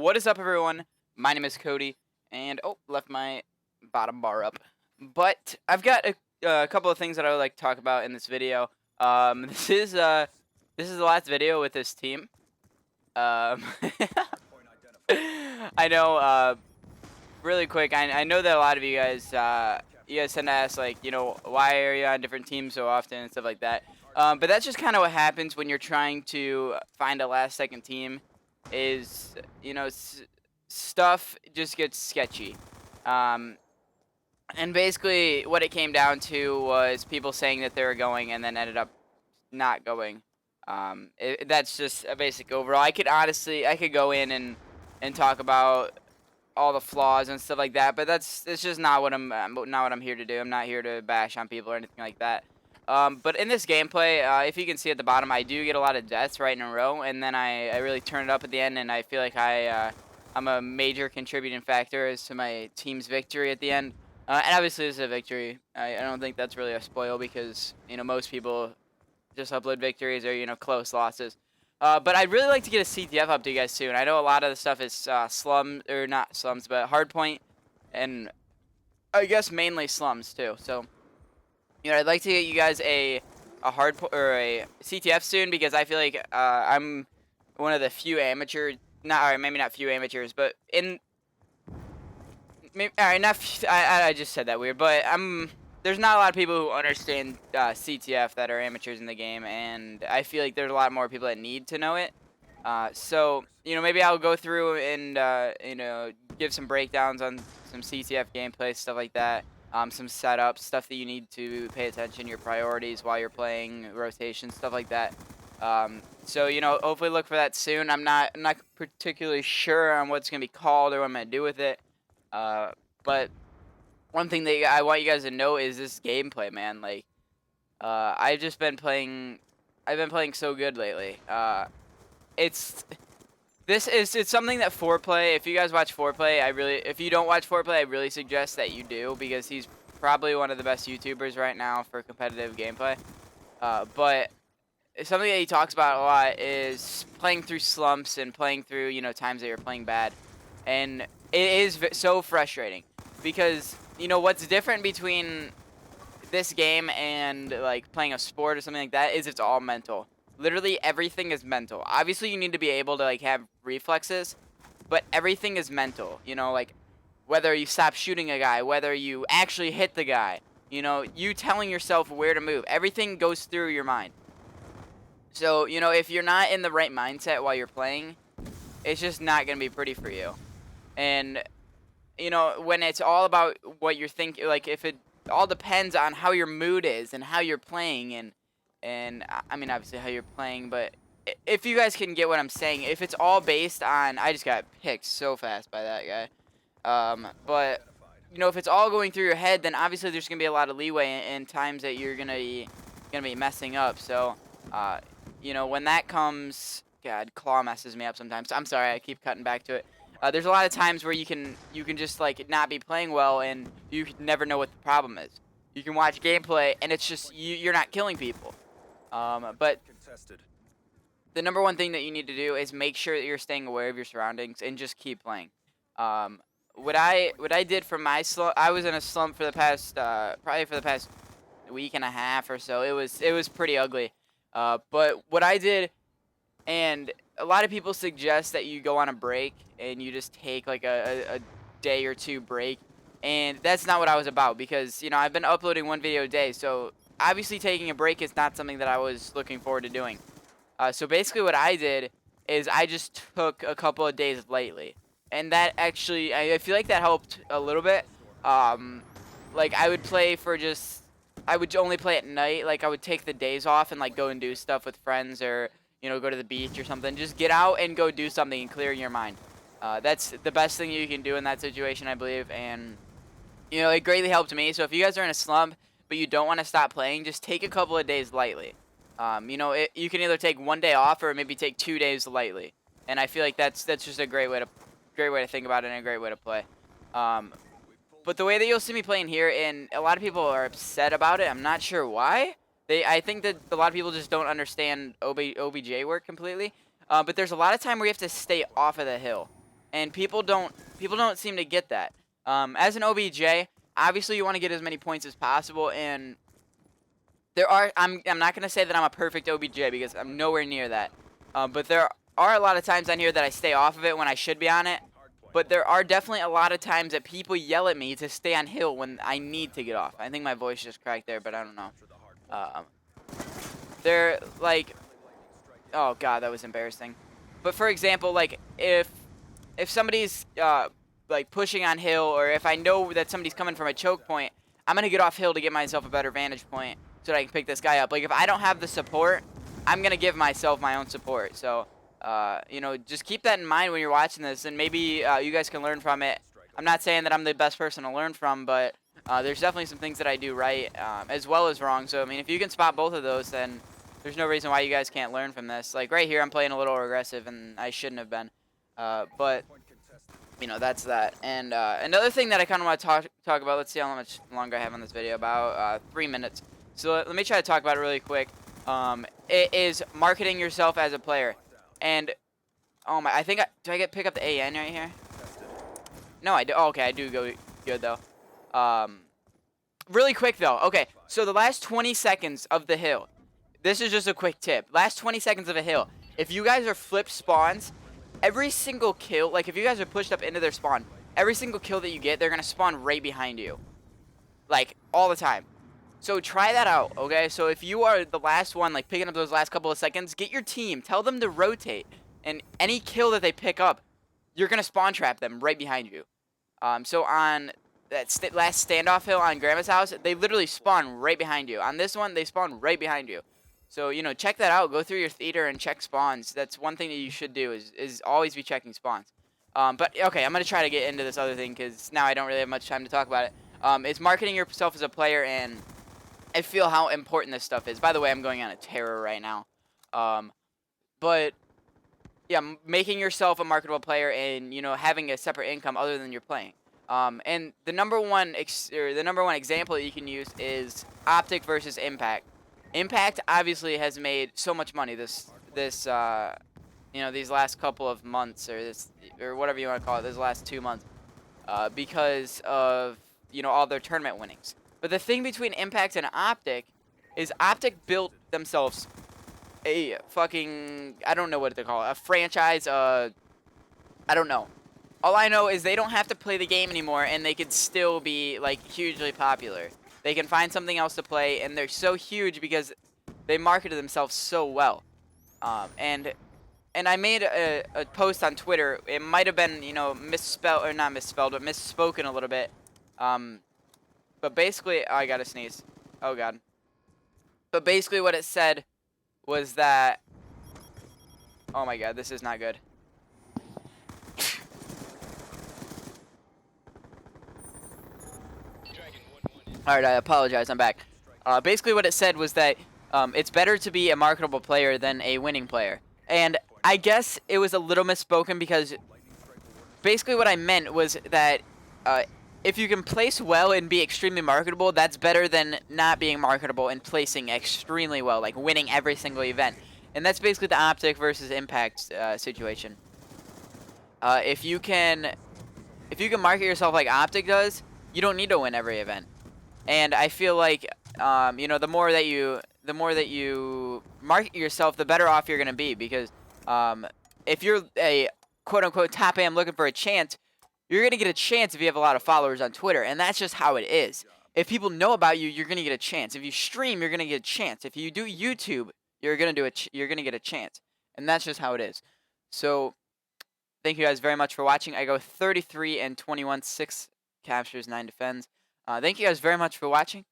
What is up, everyone? My name is Cody, and left my bottom bar up. But I've got a couple of things that I would like to talk about in this video. This is the last video with this team. I know. Really quick, I know that a lot of you guys tend to ask, like, why are you on different teams so often and stuff like that. But that's just kind of what happens when you're trying to find a last second team. Is stuff just gets sketchy. And basically what it came down to was people saying that they were going and then ended up not going. That's just a basic overall. I could go in and talk about all the flaws and stuff like that, but it's just not what I'm here to do. I'm not here to bash on people or anything like that. But in this gameplay, if you can see at the bottom, I do get a lot of deaths right in a row, and then I really turn it up at the end, and I feel like I'm a major contributing factor as to my team's victory at the end. And obviously this is a victory. I don't think that's really a spoil because most people just upload victories or close losses. But I'd really like to get a CTF up to you guys soon. I know a lot of the stuff is slums, or not slums, but hardpoint, and I guess mainly slums too. So, I'd like to get you guys a a CTF soon because I feel like I'm one of the few maybe not few amateurs, but I just said that weird, but there's not a lot of people who understand CTF that are amateurs in the game, and I feel like there's a lot more people that need to know it. So, maybe I'll go through and, give some breakdowns on some CTF gameplay, stuff like that. Some setups, stuff that you need to pay attention, your priorities while you're playing, rotations, stuff like that. So, hopefully look for that soon. I'm not particularly sure on what's going to be called or what I'm going to do with it. But one thing that I want you guys to know is this gameplay, man. Like, I've been playing so good lately. It's something that Foreplay, if you guys watch Foreplay, if you don't watch Foreplay, I really suggest that you do because he's probably one of the best YouTubers right now for competitive gameplay. But something that he talks about a lot is playing through slumps and playing through, times that you're playing bad. And it is so frustrating because, what's different between this game and, like, playing a sport or something like that is it's all mental. Literally everything is mental. Obviously, you need to be able to, like, have reflexes, but everything is mental. Like, whether you stop shooting a guy, whether you actually hit the guy, you telling yourself where to move. Everything goes through your mind. So, if you're not in the right mindset while you're playing, it's just not going to be pretty for you. And, when it's all about what you're thinking, like, if it all depends on how your mood is and how you're playing and I mean, obviously how you're playing, but if you guys can get what I'm saying, if it's all based on, I just got picked so fast by that guy. But, if it's all going through your head, then obviously there's going to be a lot of leeway in times that you're going to be messing up. So, when that comes, God, Claw messes me up sometimes. I'm sorry, I keep cutting back to it. There's a lot of times where you can just, like, not be playing well and you never know what the problem is. You can watch gameplay and it's just you're not killing people. But the number one thing that you need to do is make sure that you're staying aware of your surroundings and just keep playing. What I did for my slump, I was in a slump for the past probably for the past week and a half or so. It was pretty ugly. But what I did, and a lot of people suggest that you go on a break and you just take like a day or two break, and that's not what I was about because I've been uploading one video a day, so obviously taking a break is not something that I was looking forward to doing. So basically what I did is I just took a couple of days lately, and that actually I feel like that helped a little bit. Like I would only play at night. Like I would take the days off and like go and do stuff with friends or go to the beach or something. Just get out and go do something and clear your mind. That's the best thing you can do in that situation, I believe, and it greatly helped me. So if you guys are in a slump but you don't want to stop playing, just take a couple of days lightly. You can either take one day off or maybe take 2 days lightly, and I feel like that's just a great way to think about it and a great way to play. But the way that you'll see me playing here, and a lot of people are upset about it. I'm not sure why. I think that a lot of people just don't understand OBJ work completely. But there's a lot of time where you have to stay off of the hill. and people don't seem to get that. As an OBJ, obviously you want to get as many points as possible, and I'm not gonna say that I'm a perfect OBJ because I'm nowhere near that. But there are a lot of times on here that I stay off of it when I should be on it. But there are definitely a lot of times that people yell at me to stay on hill when I need to get off. I think my voice just cracked there, but I don't know. They're like, oh god, that was embarrassing. But for example, like if somebody's like pushing on hill, or if I know that somebody's coming from a choke point, I'm gonna get off hill to get myself a better vantage point so that I can pick this guy up. Like if I don't have the support, I'm gonna give myself my own support. So you know, just keep that in mind when you're watching this, and maybe you guys can learn from it. I'm not saying that I'm the best person to learn from, but there's definitely some things that I do right as well as wrong. So I mean, if you can spot both of those, then there's no reason why you guys can't learn from this. Like right here, I'm playing a little aggressive, and I shouldn't have been. But you know, that's that. And another thing that I kind of want to talk about. Let's see how much longer I have on this video. About 3 minutes. So let me try to talk about it really quick. It is marketing yourself as a player. And oh my, I think do I pick up the AN right here? No, I do. Oh, okay, I do go good though. Really quick though. Okay, so the last 20 seconds of the hill. This is just a quick tip. Last 20 seconds of a hill. If you guys are flipped spawns, every single kill, like if you guys are pushed up into their spawn, every single kill that you get, they're gonna spawn right behind you. Like all the time. So try that out, okay? So if you are the last one, like picking up those last couple of seconds, get your team. Tell them to rotate. And any kill that they pick up, you're going to spawn trap them right behind you. So on that last standoff hill on Grandma's house, they literally spawn right behind you. On this one, they spawn right behind you. So, you know, check that out. Go through your theater and check spawns. That's one thing that you should do is always be checking spawns. But, okay, I'm going to try to get into this other thing because now I don't really have much time to talk about it. It's marketing yourself as a player, and I feel how important this stuff is. By the way, I'm going on a terror right now. But yeah, making yourself a marketable player and, you know, having a separate income other than you're playing. And the number one example that you can use is Optic versus Impact. Impact obviously has made so much money this you know, these last couple of months, or whatever you want to call it, these last 2 months, because of, you know, all their tournament winnings. But the thing between Impact and Optic is Optic built themselves a fucking, I don't know what to call it, a franchise, I don't know. All I know is they don't have to play the game anymore, and they could still be, like, hugely popular. They can find something else to play, and they're so huge because they marketed themselves so well. And I made a post on Twitter. It might have been, you know, misspelled, or not misspelled, but misspoken a little bit. But basically, oh, I gotta sneeze. Oh, God. But basically what it said was that, oh my God, this is not good. Alright, I apologize, I'm back. Basically what it said was that it's better to be a marketable player than a winning player. And I guess it was a little misspoken because basically what I meant was that if you can place well and be extremely marketable, that's better than not being marketable and placing extremely well, like winning every single event. And that's basically the Optic versus Impact situation. If you can market yourself like Optic does, you don't need to win every event. And I feel like you know, the more that you market yourself, the better off you're gonna be, because if you're a quote-unquote top AM looking for a chance, you're going to get a chance if you have a lot of followers on Twitter, and that's just how it is. If people know about you, you're going to get a chance. If you stream, you're going to get a chance. If you do YouTube, you're going to get a chance. And that's just how it is. So, thank you guys very much for watching. I go 33 and 21, 6 captures, 9 defends. Thank you guys very much for watching.